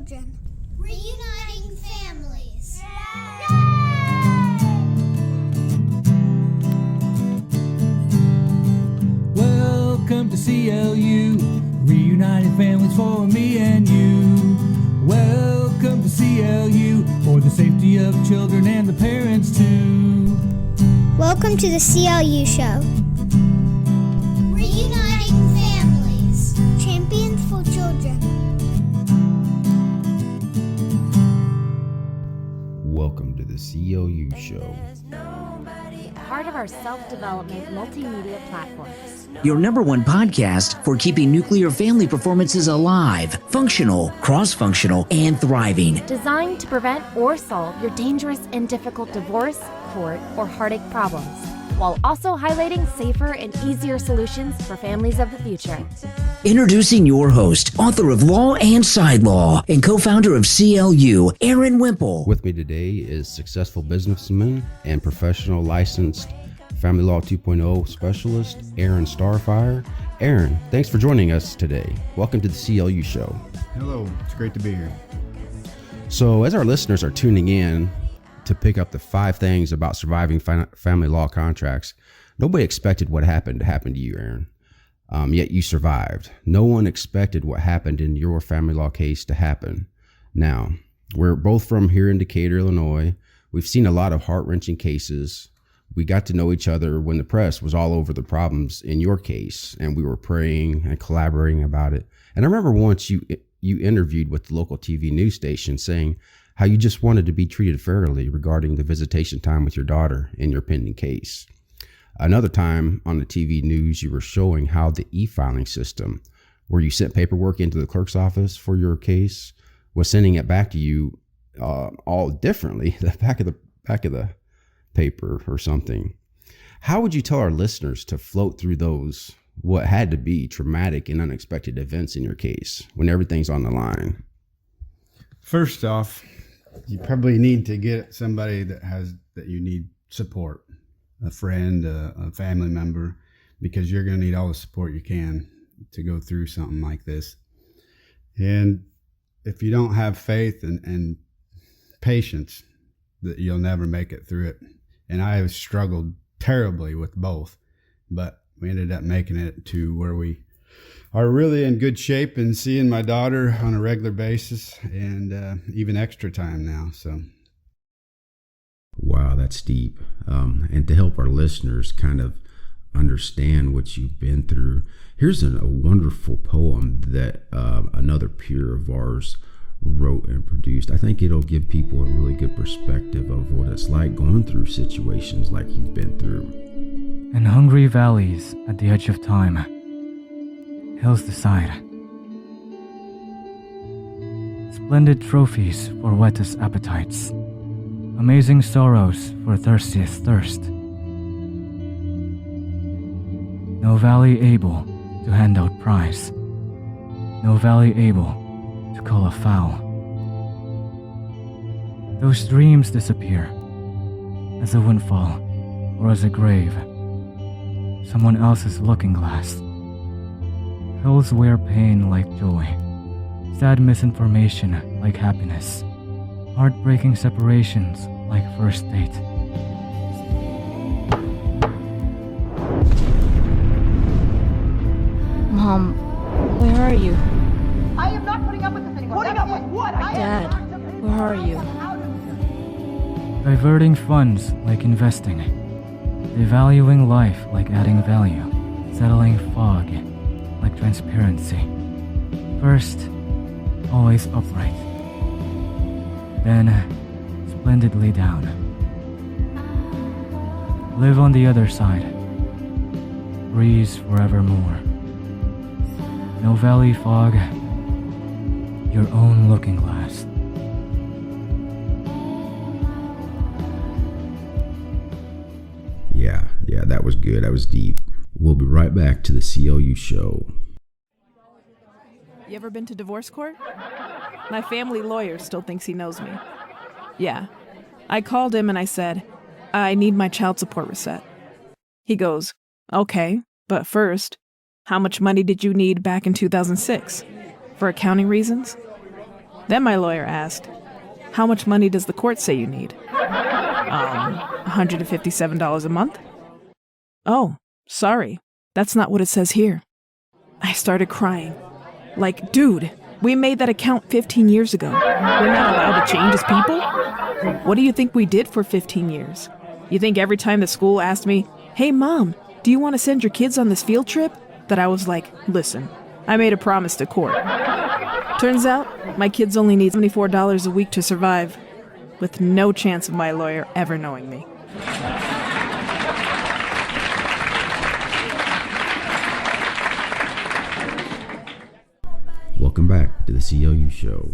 children. Reuniting families. Welcome to CLU, reuniting families for me and you. Welcome to CLU, for the safety of children and the parents too. Welcome to the CLU Show. Reuniting families. Champions for children. Welcome to the CLU Show. Part of our self-development multimedia platforms. Your #1 podcast for keeping nuclear family performances alive, functional, cross-functional, and thriving. Designed to prevent or solve your dangerous and difficult divorce, court, or heartache problems, while also highlighting safer and easier solutions for families of the future. Introducing your host, author of Law and Side Law, and co-founder of CLU, Aaron Wimple. With me today is successful businessman and professional licensed Family Law 2.0 specialist, Aron Starfire. Aaron, thanks for joining us today. Welcome to the CLU Show. Hello, it's great to be here. So as our listeners are tuning in to pick up the 5 things about surviving family law contracts, nobody expected what happened to happen to you, Aaron. Yet you survived. No one expected what happened in your family law case to happen. Now, we're both from here in Decatur, Illinois. We've seen a lot of heart-wrenching cases. We got to know each other when the press was all over the problems in your case, and we were praying and collaborating about it. And I remember once you interviewed with the local TV news station saying how you just wanted to be treated fairly regarding the visitation time with your daughter in your pending case. Another time on the TV news, you were showing how the e-filing system, where you sent paperwork into the clerk's office for your case, was sending it back to you all differently, the back of the paper or something. How would you tell our listeners to float through those, what had to be traumatic and unexpected events in your case when everything's on the line? First off, you probably need to get somebody that you need support, a friend, a family member, because you're going to need all the support you can to go through something like this. And if you don't have faith and patience, that you'll never make it through it. And I have struggled terribly with both, but we ended up making it to where we are really in good shape and seeing my daughter on a regular basis and even extra time now. So. Wow, that's deep. And to help our listeners kind of understand what you've been through, here's a wonderful poem that another peer of ours wrote and produced. I think it'll give people a really good perspective of what it's like going through situations like you've been through. In hungry valleys at the edge of time, hills decide. Splendid trophies for wettest appetites, amazing sorrows for thirstiest thirst. No valley able to hand out prize, no valley able to call a foul. Those dreams disappear as a windfall or as a grave, someone else's looking glass. Hills wear pain like joy, sad misinformation like happiness, heartbreaking separations like first date. Mom, where are you? I am not putting up with this anymore. Putting up with what? Dad, where are you? Diverting funds like investing, devaluing life like adding value, settling fog like transparency. First, always upright, then splendidly down. Live on the other side, breeze forevermore. No valley fog, your own looking glass. Yeah, that was good. That was deep. We'll be right back to the CLU Show. You ever been to divorce court? My family lawyer still thinks he knows me. Yeah. I called him and I said, I need my child support reset. He goes, okay, but first, how much money did you need back in 2006? For accounting reasons? Then my lawyer asked, how much money does the court say you need? $157 a month? Oh, sorry. That's not what it says here. I started crying. Like, dude, we made that account 15 years ago. We're not allowed to change as people? What do you think we did for 15 years? You think every time the school asked me, hey, Mom, do you want to send your kids on this field trip? That I was like, listen, I made a promise to court. Turns out, my kids only need $74 a week to survive, with no chance of my lawyer ever knowing me. Welcome back to the CLU Show.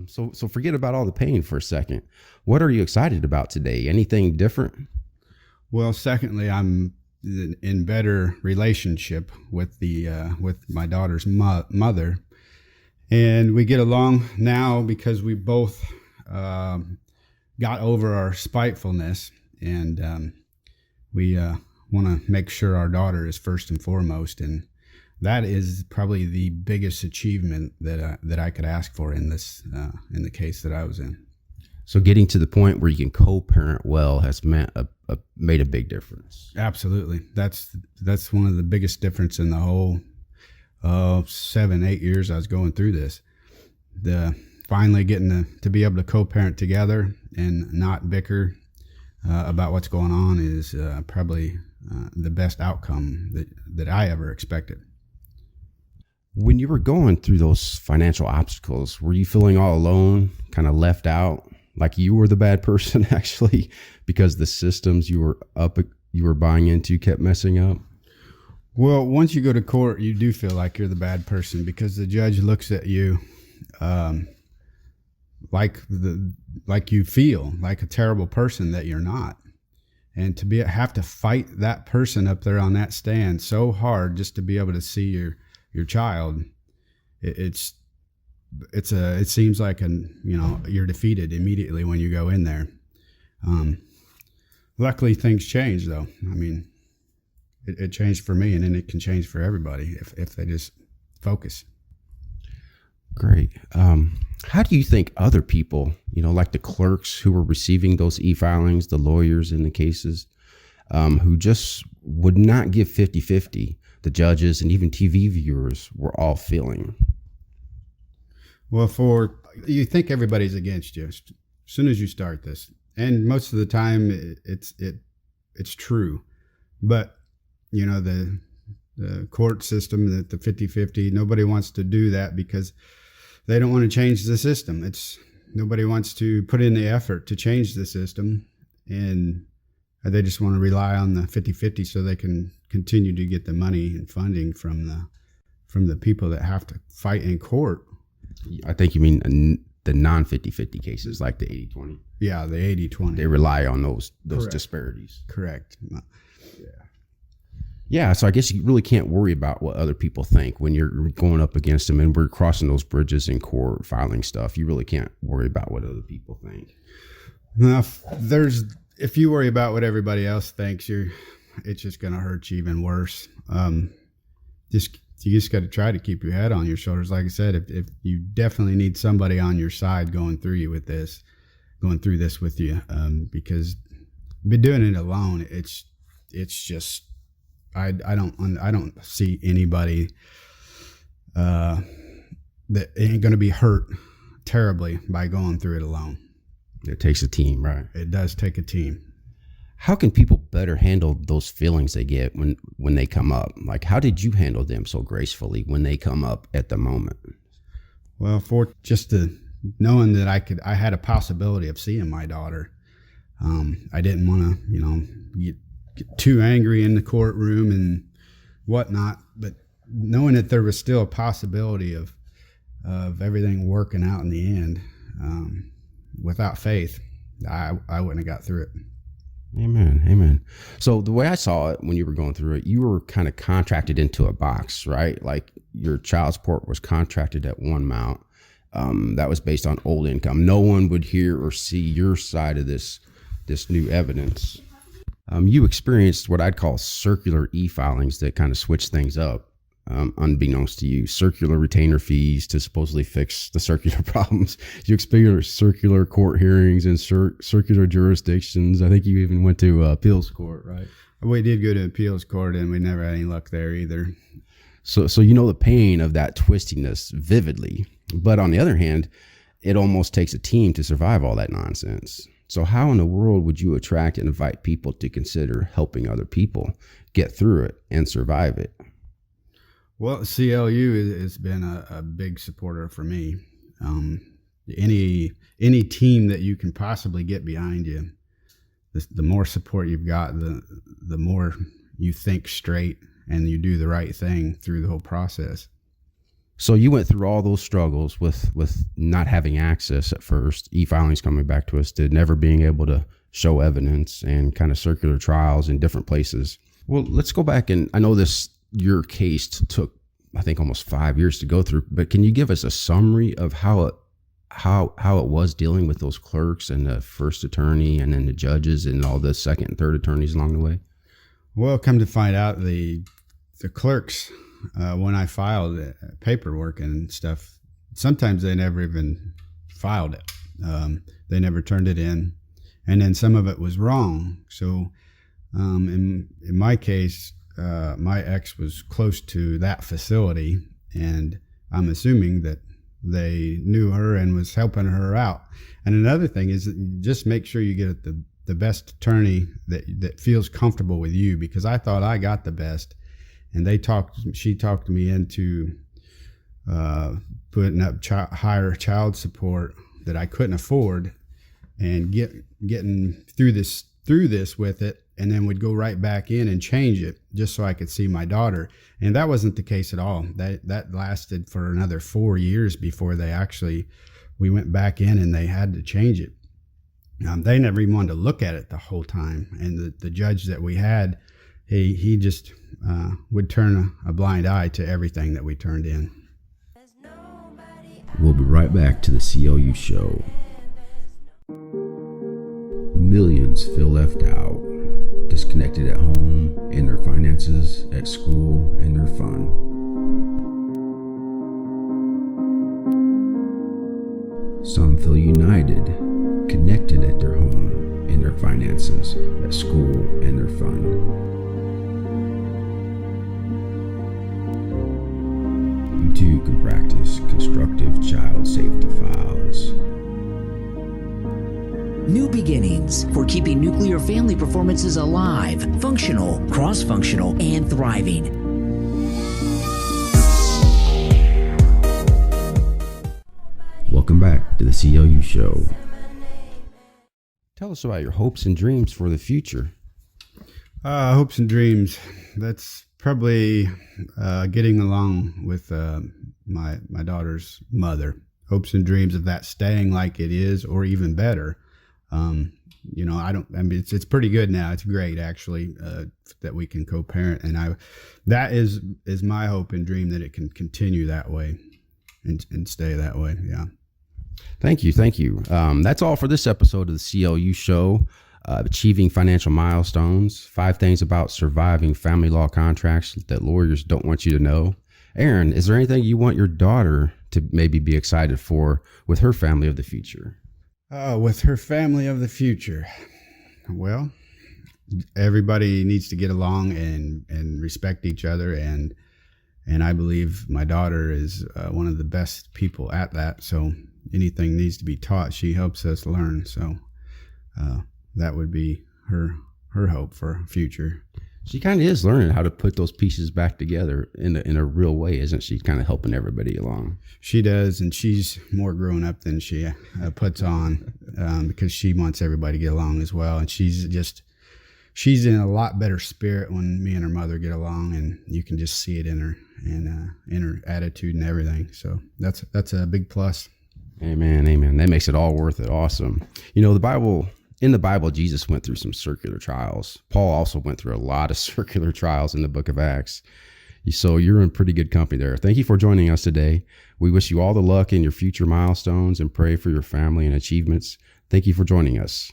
So forget about all the pain for a second. What are you excited about today? Anything different? Well, secondly, I'm in better relationship with with my daughter's mother, and we get along now because we both got over our spitefulness, and we want to make sure our daughter is first and foremost, and that is probably the biggest achievement that I could ask for in this in the case that I was in. So getting to the point where you can co-parent well has made a big difference. Absolutely. That's one of the biggest difference in the whole 7-8 years I was going through this. Finally getting to be able to co-parent together and not bicker about what's going on is probably the best outcome that I ever expected. When you were going through those financial obstacles, were you feeling all alone, kind of left out? Like you were the bad person actually because the systems you were buying into kept messing up? Well, once you go to court, you do feel like you're the bad person because the judge looks at you like you feel like a terrible person that you're not. And to have to fight that person up there on that stand so hard just to be able to see your child, it seems like you're defeated immediately when you go in there. Luckily things change though. I mean, it changed for me, and then it can change for everybody if they just focus. Great. How do you think other people, like the clerks who were receiving those e-filings, the lawyers in the cases, who just would not give 50-50, the judges and even TV viewers were all feeling? Well, you think everybody's against you as soon as you start this, and most of the time it's true, but the court system, the 50-50, nobody wants to do that because they don't want to change the system. Nobody wants to put in the effort to change the system, and they just want to rely on the 50-50 so they can continue to get the money and funding from the people that have to fight in court. I think you mean the non-50-50 cases, like the 80-20. Yeah, the 80-20. They rely on those Correct. Disparities. Correct. Yeah, so I guess you really can't worry about what other people think when you're going up against them and we're crossing those bridges in court, filing stuff. You really can't worry about what other people think. Now, if you worry about what everybody else thinks, it's just going to hurt you even worse. You just got to try to keep your head on your shoulders. Like I said, if you definitely need somebody on your side going through this with you, because be doing it alone, it's just I don't see anybody that ain't going to be hurt terribly by going through it alone. It takes a team, right? It does take a team. How can people better handle those feelings they get when they come up? Like, how did you handle them so gracefully when they come up at the moment? Well, for just knowing that I had a possibility of seeing my daughter, I didn't want to, get too angry in the courtroom and whatnot. But knowing that there was still a possibility of everything working out in the end, without faith, I wouldn't have got through it. Amen. So the way I saw it when you were going through it, you were kind of contracted into a box, right? Like your child support was contracted at one amount. That was based on old income. No one would hear or see your side of this new evidence. You experienced what I'd call circular e-filings that kind of switched things up. unbeknownst to you, circular retainer fees to supposedly fix the circular problems. You experienced circular court hearings and circular jurisdictions. I think you even went to appeals court, right? We did go to appeals court, and we never had any luck there either. So you know the pain of that twistiness vividly. But on the other hand, it almost takes a team to survive all that nonsense. So how in the world would you attract and invite people to consider helping other people get through it and survive it? Well, CLU has been a big supporter for me. Any team that you can possibly get behind you, the more support you've got, the more you think straight and you do the right thing through the whole process. So you went through all those struggles with not having access at first, e-filings coming back twisted, never being able to show evidence, and kind of circular trials in different places. Well, let's go back, and I know your case took, I think, almost 5 years to go through, but can you give us a summary of how it was dealing with those clerks and the first attorney and then the judges and all the second and third attorneys along the way? Well, come to find out, the clerks, when I filed paperwork and stuff, sometimes they never even filed it. They never turned it in. And then some of it was wrong. So in my case, my ex was close to that facility, and I'm assuming that they knew her and was helping her out. And another thing is just make sure you get the best attorney that feels comfortable with you, because I thought I got the best. And she talked me into putting up higher child support that I couldn't afford, and getting through this with it, and then would go right back in and change it just so I could see my daughter. And that wasn't the case at all. That lasted for another 4 years before we went back in and they had to change it. They never even wanted to look at it the whole time. And the judge that we had, he just would turn a blind eye to everything that we turned in. We'll be right back to the CLU Show. Millions feel left out, disconnected at home, in their finances, at school, and their fun. Some feel united, connected at their home, in their finances, at school, and their fun. You too can practice constructive child safety files. New beginnings for keeping nuclear family performances alive, functional, cross-functional, and thriving. Welcome back to the CLU Show. Tell us about your hopes and dreams for the future. Hopes and dreams. That's probably getting along with my daughter's mother. Hopes and dreams of that staying like it is, or even better. It's pretty good now. It's great, actually, that we can co-parent, and that is my hope and dream, that it can continue that way and stay that way. Yeah. Thank you. That's all for this episode of the CLU Show. Achieving financial milestones, 5 things about surviving family law contracts that lawyers don't want you to know. Aron, is there anything you want your daughter to maybe be excited for with her family of the future? With her family of the future, well, everybody needs to get along and respect each other, and I believe my daughter is one of the best people at that. So anything needs to be taught, she helps us learn. So that would be her hope for future. She kind of is learning how to put those pieces back together in a real way, isn't she? Kind of helping everybody along. She does, and she's more grown up than she puts on, because she wants everybody to get along as well. And she's in a lot better spirit when me and her mother get along, and you can just see it in her and in her attitude and everything. So that's a big plus. Amen. That makes it all worth it. Awesome. In the Bible, Jesus went through some circular trials. Paul also went through a lot of circular trials in the book of Acts. So you're in pretty good company there. Thank you for joining us today. We wish you all the luck in your future milestones and pray for your family and achievements. Thank you for joining us.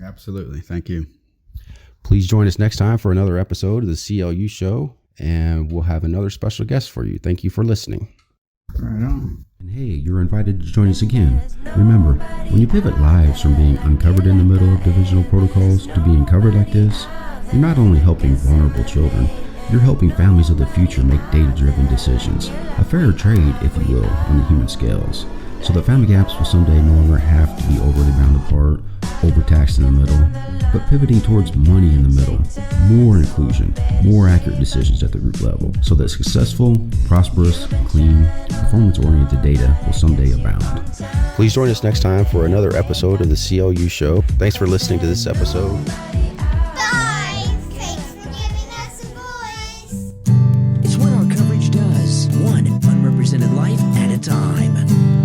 Absolutely. Thank you. Please join us next time for another episode of the CLU Show. and we'll have another special guest for you. Thank you for listening. Right on. And hey, you're invited to join us again. Remember, when you pivot lives from being uncovered in the middle of divisional protocols to being covered like this, you're not only helping vulnerable children, you're helping families of the future make data-driven decisions, a fairer trade, if you will, on the human scales, so that family gaps will someday no longer have to be overly bound apart, overtaxed in the middle, but pivoting towards money in the middle, more inclusion, more accurate decisions at the root level, so that successful, prosperous, clean, performance-oriented data will someday abound. Please join us next time for another episode of the CLU Show. Thanks for listening to this episode. Bye! Thanks for giving us a voice. It's what our coverage does, one unrepresented life at a time.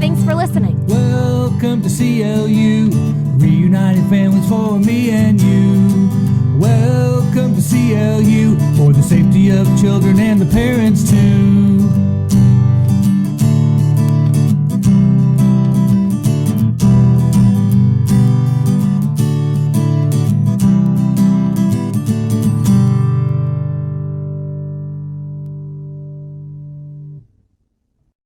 Thanks for listening. Welcome to CLU, reunited families for me and you. Welcome to CLU, for the safety of children and the parents too.